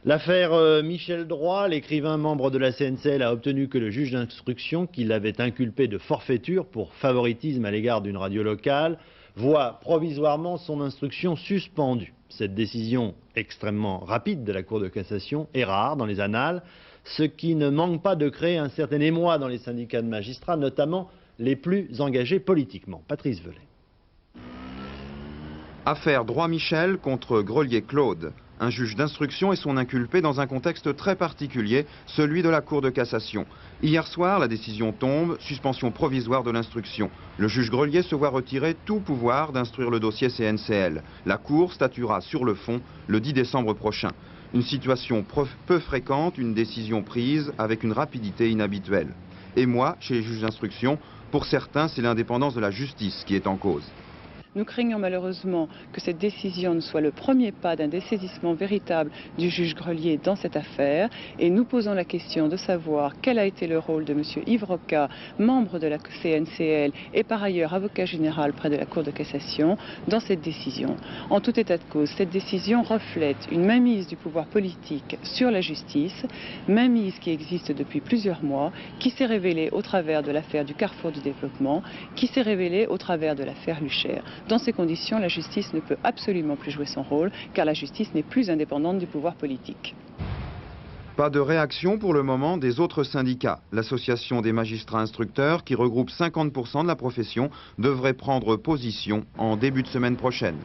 L'affaire Michel Droit, l'écrivain membre de la CNCL, a obtenu que le juge d'instruction, qui l'avait inculpé de forfaiture pour favoritisme à l'égard d'une radio locale, voit provisoirement son instruction suspendue. Cette décision extrêmement rapide de la Cour de cassation est rare dans les annales, ce qui ne manque pas de créer un certain émoi dans les syndicats de magistrats, notamment les plus engagés politiquement. Patrice Velay. Affaire Droit-Michel contre Grelier-Claude. Un juge d'instruction et son inculpé dans un contexte très particulier, celui de la Cour de cassation. Hier soir, la décision tombe, suspension provisoire de l'instruction. Le juge Grelier se voit retirer tout pouvoir d'instruire le dossier CNCL. La Cour statuera sur le fond le 10 décembre prochain. Une situation peu fréquente, une décision prise avec une rapidité inhabituelle. Et moi, chez les juges d'instruction, pour certains, c'est l'indépendance de la justice qui est en cause. Nous craignons malheureusement que cette décision ne soit le premier pas d'un dessaisissement véritable du juge Grelier dans cette affaire et nous posons la question de savoir quel a été le rôle de M. Yves Rocca, membre de la CNCL et par ailleurs avocat général près de la Cour de cassation, dans cette décision. En tout état de cause, cette décision reflète une mainmise du pouvoir politique sur la justice, mainmise qui existe depuis plusieurs mois, qui s'est révélée au travers de l'affaire du Carrefour du Développement, qui s'est révélée au travers de l'affaire Luchaire. Dans ces conditions, la justice ne peut absolument plus jouer son rôle, car la justice n'est plus indépendante du pouvoir politique. Pas de réaction pour le moment des autres syndicats. L'association des magistrats instructeurs, qui regroupe 50% de la profession, devrait prendre position en début de semaine prochaine.